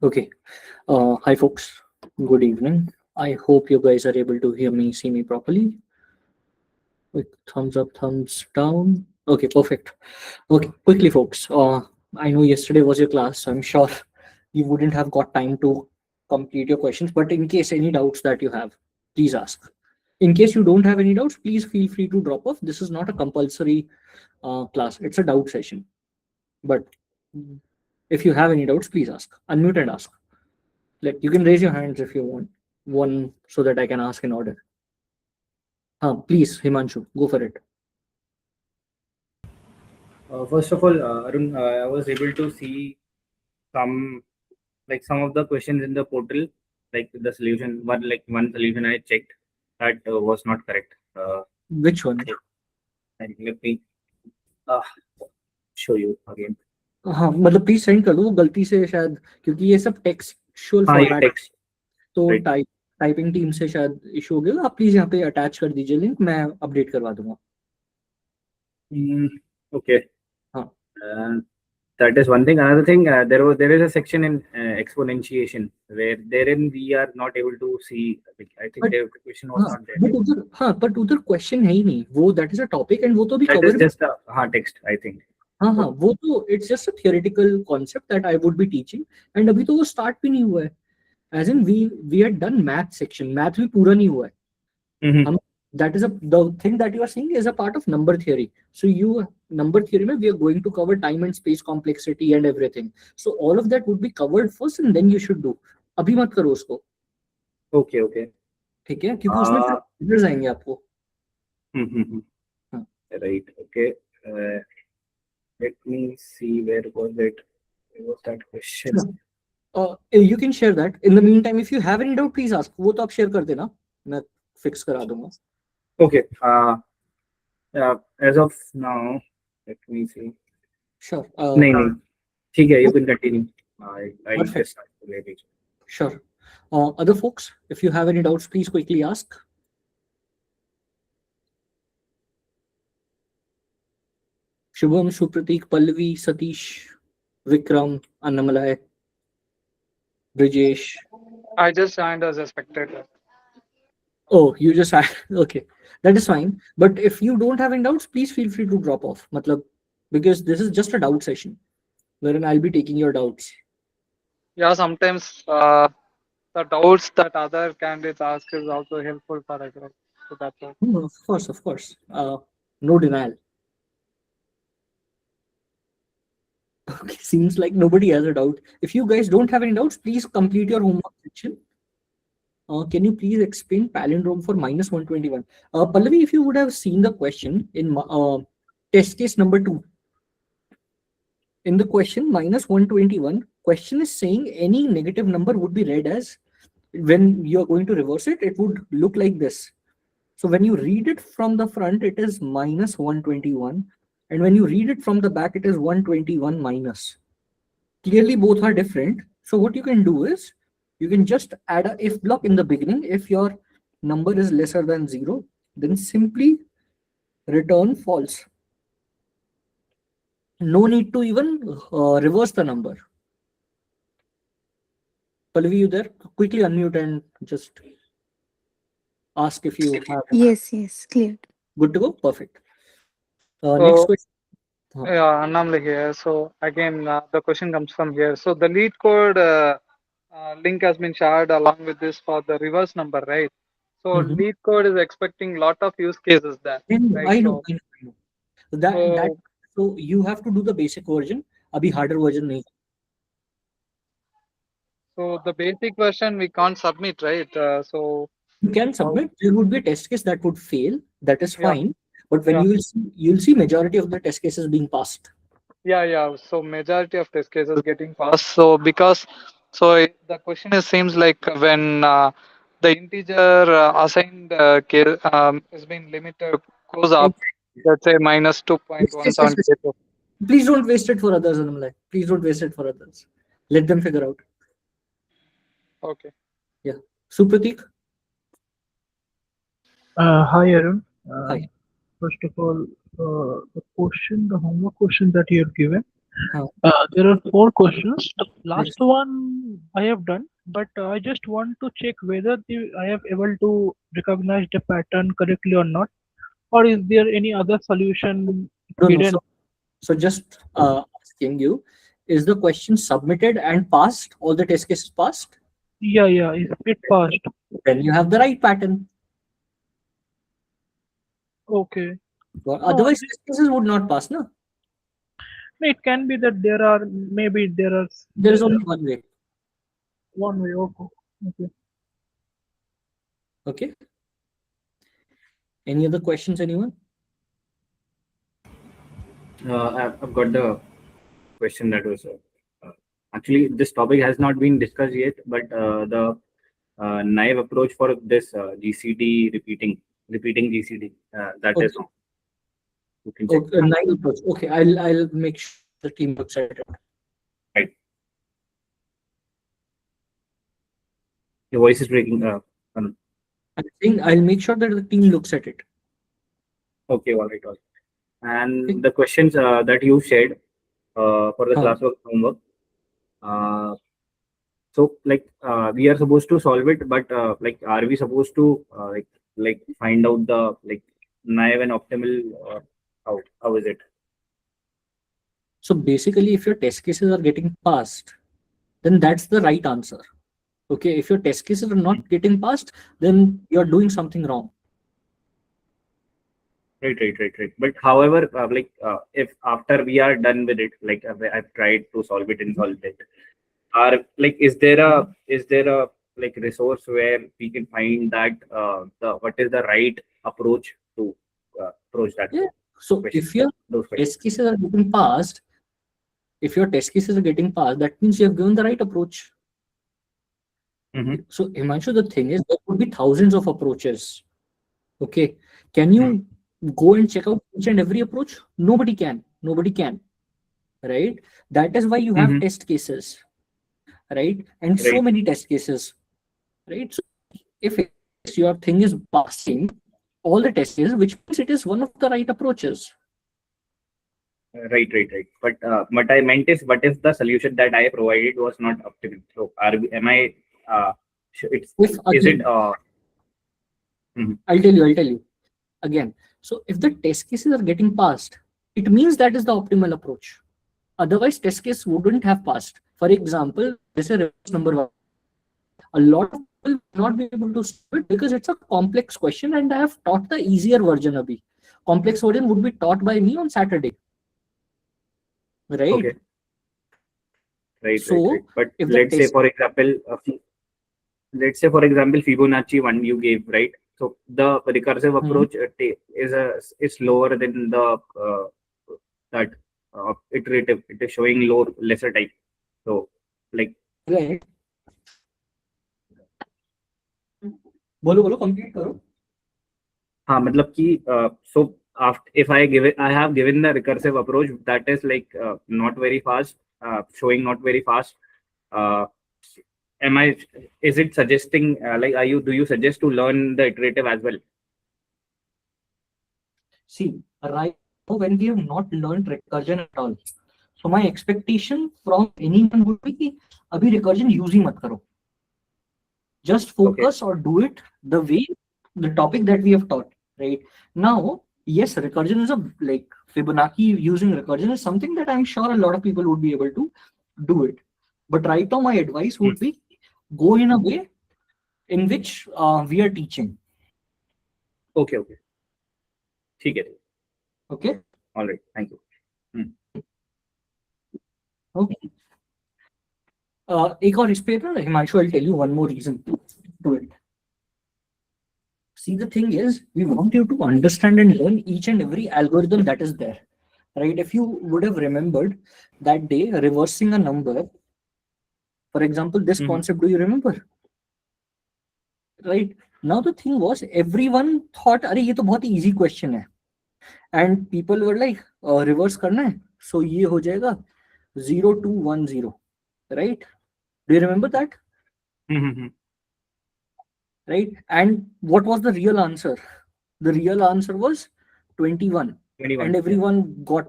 Okay. Hi, folks. Good evening. I hope you guys are able to hear me, see me properly. Quick thumbs up, thumbs down. Okay, perfect. Okay, quickly, folks. I know yesterday was your class, so I'm sure you wouldn't have got time to complete your questions. But in case any doubts that you have, please ask. In case you don't have any doubts, please feel free to drop off. This is not a compulsory class. It's a doubt session. But if you have any doubts, please ask. Unmute and ask. You can raise your hands if you want one so that I can ask in order. Please, Himanshu, go for it. First of all, Arun, I was able to see some some of the questions in the portal, like the solution. One solution I checked that was not correct. Which one? And let me show you again. हाँ मतलब please send कर दो, वो गलती से शायद क्योंकि ये सब टेक्सचुअल हाँ, ये फॉर्मेट text. तो Right. टाइपिंग टीम से शायद इशू हो गया. आप प्लीज यहाँ पे अटैच कर दीजिए लिंक, मैं अपडेट करवा दूंगा. Okay. हाँ. That is one thing. Another thing, there is a section in exponentiation where therein we are not able to see. I think the question was not there. But उधर but उधर question है ही नहीं वो. That is a topic and वो तो भी That is cover. just a text, I think. हाँ वो तो it's just a theoretical concept that I would be teaching and अभी तो वो स्टार्ट भी नहीं हुआ है. As in we had done math section. Math भी पूरा नहीं हुआ है. हम that is the thing that you are saying is a part of number theory. So number theory mein, we are going to cover time and space complexity and everything. So all of that would be covered first and then you should do. अभी मत करो उसको. Okay. ठीक है क्योंकि उसमें फिर आएंगे आपको. Right. Okay. Let me see where was it. Where was that question? You can share that. In the meantime, if you have any doubt, please ask. वो तो आप share कर देना. मैं fix करा दूंगा. Okay. As of now, let me see. Sure. No. ठीक है, you can continue. I'll just start later. Sure. Other folks, if you have any doubts, please quickly ask. Shubham, Supratik, Pallavi, Satish, Vikram, Annamalai, Brijesh. I just joined as a spectator. Oh, you just okay. That is fine. But if you don't have any doubts, please feel free to drop off. Because this is just a doubt session wherein I'll be taking your doubts. Yeah, sometimes the doubts that other candidates ask is also helpful for us. Right? So that's why. Of course. No denial. Okay, seems like nobody has a doubt. If you guys don't have any doubts, please complete your homework section. Can you please explain palindrome for -121? Pallavi, if you would have seen the question in test case number 2. In the question -121, question is saying any negative number would be read as, when you're going to reverse it, it would look like this. So when you read it from the front, it is -121. And when you read it from the back, it is 121 minus. Clearly, both are different. So what you can do is, you can just add a if block in the beginning. If your number is lesser than 0, then simply return false. No need to even reverse the number. Pallavi, you there? Quickly unmute and just ask if you have. Yes, clear. Good to go? Perfect. Next question. Yeah, Annamla here. So again, the question comes from here. So the lead code link has been shared along with this for the reverse number, right? So lead code is expecting lot of use cases there. Right? I know. So you have to do the basic version. Abhi harder version nahi. So the basic version we can't submit, right? So you can submit. There would be a test case that would fail. That is fine. But when you'll see majority of the test cases being passed. Yeah. So majority of test cases getting passed. So the question seems like when the integer assigned is being limited goes up, let's say -2.178. Please don't waste it for others, Annamalai. Please don't waste it for others. Let them figure out. Okay. Yeah. Supratik? Hi, Arun. Hi. First of all, the homework question that you have given, There are 4 questions. The last one I have done, but I just want to check whether I have able to recognize the pattern correctly or not, or is there any other solution No, no. hidden? So just asking you, is the question submitted and passed? All the test cases passed? Yeah, yeah, it passed. Then you have the right pattern. Okay. Well, No, otherwise, test cases would not pass, no? it can be that There is only one way. one way. Okay. Okay. Okay. Any other questions, anyone? I've got the question that was actually this topic has not been discussed yet, but the naive approach for this GCD repeating GCD that Okay. is wrong. You can check. Okay, nine approach. Okay, I'll make sure the team looks at it. Right. Your voice is breaking. I'm saying I'll make sure that the team looks at it. Okay, all right, all right. And the questions that you shared for the classwork homework. So like we are supposed to solve it, but like are we supposed to like find out the like naive and optimal? How is it? So basically, if your test cases are getting passed, then that's the right answer. Okay, if your test cases are not getting passed, then you're doing something wrong. Right. But however, if after we are done with it, like I've tried to solve it and solved it, are like is there a like resource where we can find that what is the right approach to approach that? Yeah. So question, if your those questions. test cases are getting passed, that means you have given the right approach. Mhm. So Himanshu, the thing is, there could be thousands of approaches. Okay, can you go and check out each and every approach? Nobody can. Right? That is why you have Mhm. test cases, right? And so Right. many test cases, right? So if your thing is passing all the test cases, which means it is one of the right approaches. Right. But I meant is, what if the solution that I provided was not optimal? So am I? It's If is it? again, I'll tell you again. So if the test cases are getting passed, it means that is the optimal approach. Otherwise, test case wouldn't have passed. For example, this is a reverse number one. A lot of people will not be able to solve it because it's a complex question, and I have taught the easier version. Abhi. Complex version would be taught by me on Saturday. Right? Okay. Right. So, But if the let's say, test, for example, Fibonacci one you gave, right? So the recursive approach is lower than the that iterative. It is showing lesser time. So like right? बोलो complete करो. हाँ मतलब कि so after if I have given the recursive approach that is like not very fast, showing not very fast. Is it suggesting like do you suggest to learn the iterative as well? See, right now when we have not learned recursion at all, so my expectation from anyone would be कि अभी recursion use ही मत करो. Just focus or do it the way the topic that we have taught. Right now, yes, recursion is a like Fibonacci using recursion is something that I'm sure a lot of people would be able to do it. But right now, my advice would be go in a way in which we are teaching. Okay. ठीक है. Okay. All right. Thank you. Okay. एक और इस पे ना Himanshu, I'll tell you one more reason to do it. See, the thing is, we want you to understand and learn each and every algorithm that is there. Right? If you would have remembered that day reversing a number, for example, this concept, do you remember? Right? Now the thing was, everyone thought, अरे ये तो बहुत easy question है. And people were like, reverse करना है, so ये हो जाएगा 0210. Right? Do you remember that? Right? And what was the real answer? The real answer was 21. And everyone got,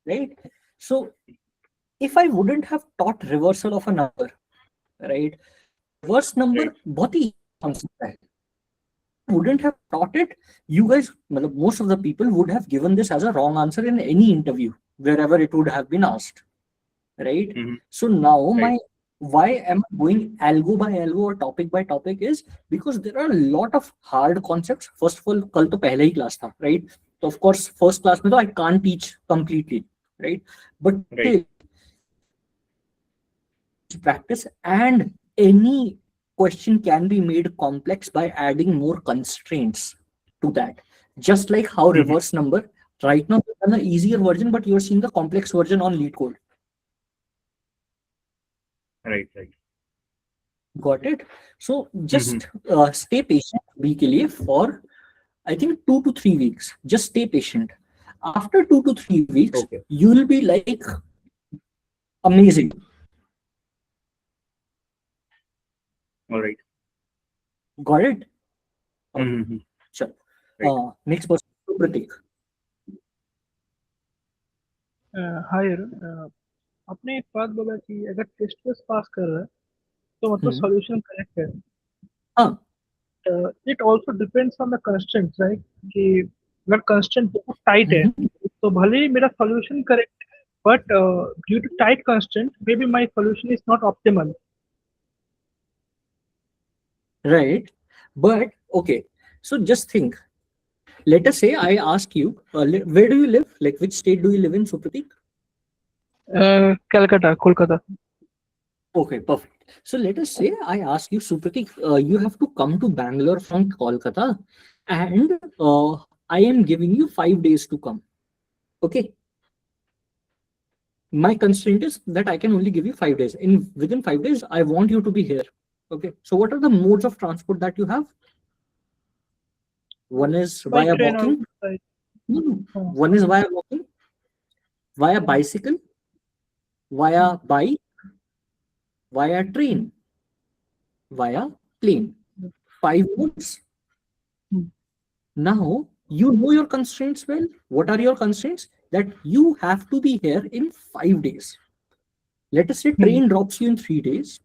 right? So if I wouldn't have taught reversal of a number, right? Reverse number Right. बहुत ही concept है. Wouldn't have taught it, you guys, most of the people would have given this as a wrong answer in any interview, wherever it would have been asked, right? Mhm. So now Right. why am I going algo by algo or topic by topic is because there are a lot of hard concepts. First of all, कल तो पहले ही class था, right? So of course, first class में तो I can't teach completely, right? But Right. practice, and any question can be made complex by adding more constraints to that. Just like how Mhm. reverse number, right now we've done the easier version, but you're seeing the complex version on lead code. Right. Right. Got it? So just stay patient week के लिए for I think 2 to 3 weeks. Just stay patient. After 2 to 3 weeks, Okay. you will be like amazing. All right. Got it? Mhm. Sure. Right. Next person, Pratik. हाय अरुण, आपने एक बात बोला कि अगर test case पास कर रहा है तो मतलब सॉल्यूशन करेक्ट है. हाँ. It also depends on the constraints, right? कि अगर कंस्ट्रेंट बहुत टाइट है तो भले ही मेरा सॉल्यूशन करेक्ट है, but due to tight constraint may be my solution is not optimal. Right. But okay. So just think. Let us say I ask you, where do you live? Like which state do you live in, Supratik? Calcutta, Kolkata. Okay, perfect. So let us say I ask you, Supratik, you have to come to Bangalore from Kolkata, and I am giving you 5 days to come. Okay. My constraint is that I can only give you 5 days. Within 5 days, I want you to be here. Okay. So what are the modes of transport that you have? One is By via train or walking. by- One is via walking, via bicycle, via bike, via train, via plane. 5 modes. Now you know your constraints well. What are your constraints? That you have to be here in 5 days. Let us say train drops you in 3 days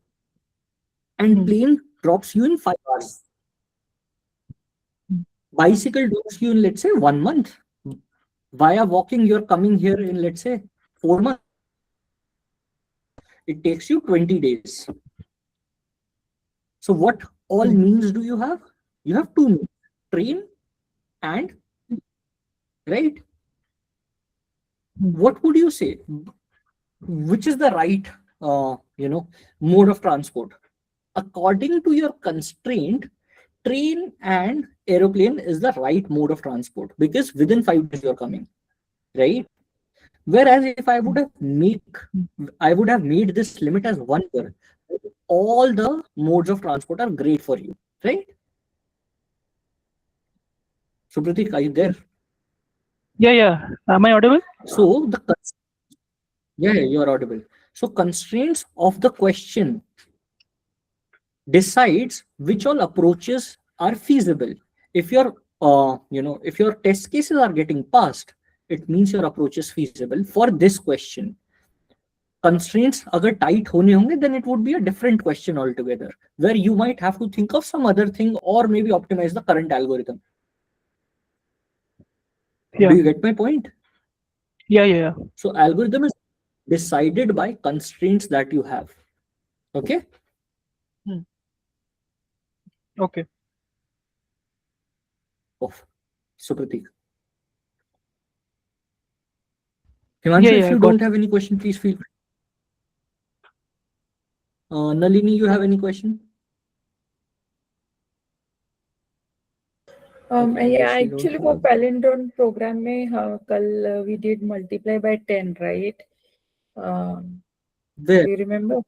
and plane drops you in 5 hours. Bicycle drops you in, let's say, 1 month. Via walking, you're coming here in, let's say, 4 months. It takes you 20 days. So what all means do you have? You have 2 means, train and, right? What would you say? Which is the right, mode of transport? According to your constraint, train and aeroplane is the right mode of transport because within 5 days you're coming, right? Whereas if I would have made this limit as 1 year, all the modes of transport are great for you, right? So Pratik, are you there? Yeah. Am I audible? So yeah, you're audible. So constraints of the question decides which all approaches are feasible. If your if your test cases are getting passed, it means your approach is feasible for this question. Constraints अगर tight होने होंगे, then it would be a different question altogether, where you might have to think of some other thing or maybe optimize the current algorithm. Yeah. Do you get my point? Yeah. So algorithm is decided by constraints that you have. Okay. Okay. So Pratik. Himanshu, Yeah, if you got don't have any question, please feel free. Nalini, you have any question? Okay, Yeah, she don't actually for have. palindrome program में कल we did multiply by 10, right? Where? Do you remember?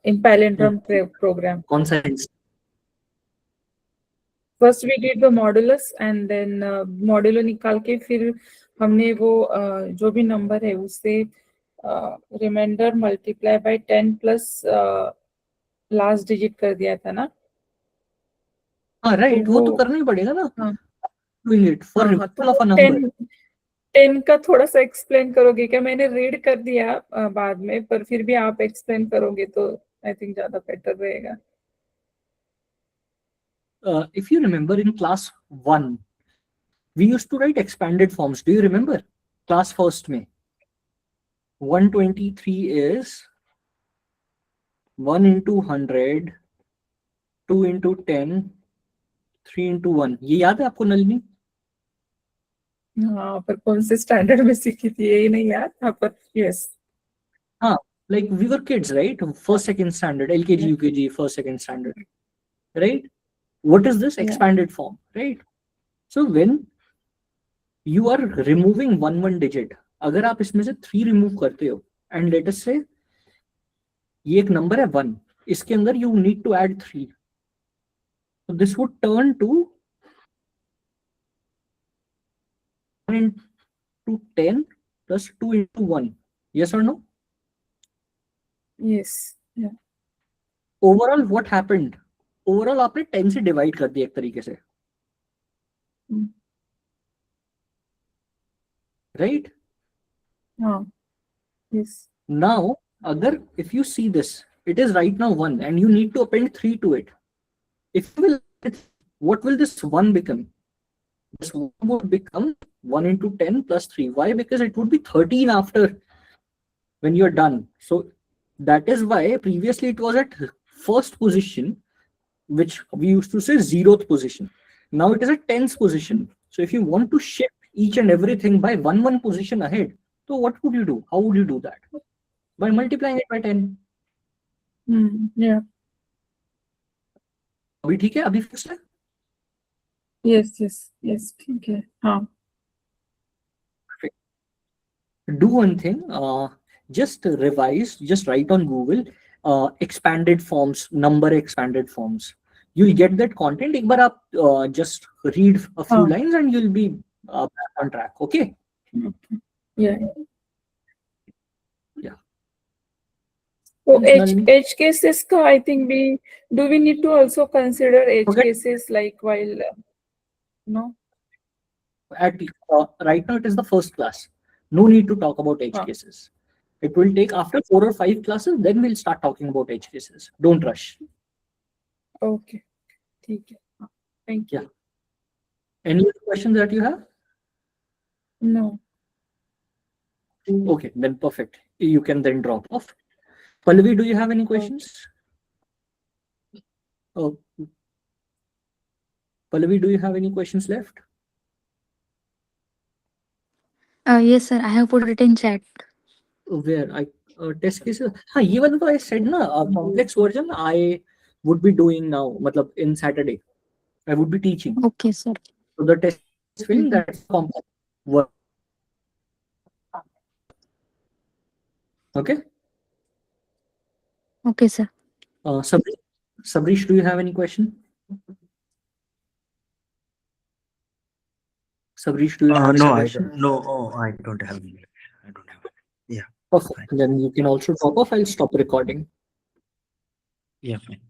In palindrome program. कौन सा instance? First we did the modulus and then modulo निकाल के फिर हमने वो जो भी नंबर है उससे reminder multiply by 10 plus last digit कर दिया था ना. हाँ, राइट, वो तो वो करना ही पड़ेगा ना. हाँ Doing it for हाँ removal तो of a number. 10 का थोड़ा सा एक्सप्लेन करोगे क्या? मैंने रीड कर दिया बाद में, पर फिर भी आप एक्सप्लेन करोगे तो आई थिंक ज्यादा बेटर रहेगा. If you remember in class 1, we used to write expanded forms. Do you remember? Class first में 123 is 1 into 100, 2 into 10, 3 into 1. ये याद है आपको नलिनी? हाँ, पर कौन से स्टैंडर्ड में सीखी थी यही नहीं याद था, पर yes. Like we were kids, right? First, second standard, LKG, UKG, first, second standard, right? What is this? Yeah. Expanded form, right? So when you are removing one digit, अगर आप इसमें से 3 remove करते हो, and let us say ये एक number है 1, इसके अंदर you need to add 3. So this would turn to 1 into 10 plus 2 into 1. Yes or no? Yes. Yeah. Overall, what happened? Overall, आपने 10 से divide कर दिया एक तरीके से. Right? Yes. Now, agar if you see this, it is right now 1 and you need to append 3 to it. If you will, what will this 1 become? This 1 would become 1 into 10 plus 3. Why? Because it would be 13 after when you're done. So that is why previously it was at first position, which we used to say 0th position. Now it is at 10th position. So if you want to shift each and everything by one position ahead, so what would you do? How would you do that? By multiplying it by 10. Yeah. अभी ठीक है? अभी fix है? Yes. ठीक है. हाँ. Do one thing. Just revise. Just write on Google. Expanded forms, number expanded forms. You'll get that content. एक बार आप just read a few lines and you'll be back on track. Okay. Yeah. Yeah. So Thanks, Nalini. edge cases का I think we need to also consider edge Okay. cases like while no. Right now it is the first class. No need to talk about edge cases. It will take after 4 or 5 classes, then we'll start talking about edge cases. Don't rush. Okay. ठीक है. Thank you. Yeah. Any other questions that you have? No. Okay, then perfect. You can then drop off. Pallavi, do you have any questions? Oh. Pallavi, do you have any questions left? Yes, sir. I have put it in chat. Where I test cases? हाँ, ये वाला तो I said ना, complex version I would be doing now. मतलब in Saturday, I would be teaching. Okay, sir. So the test is filling that's complex work. Okay. Okay, sir. Sabrish, do you have any question? Sabrish, do you have any question? I don't have any. Yeah. Perfect. Then you can also drop off. I'll stop recording. Yeah, fine.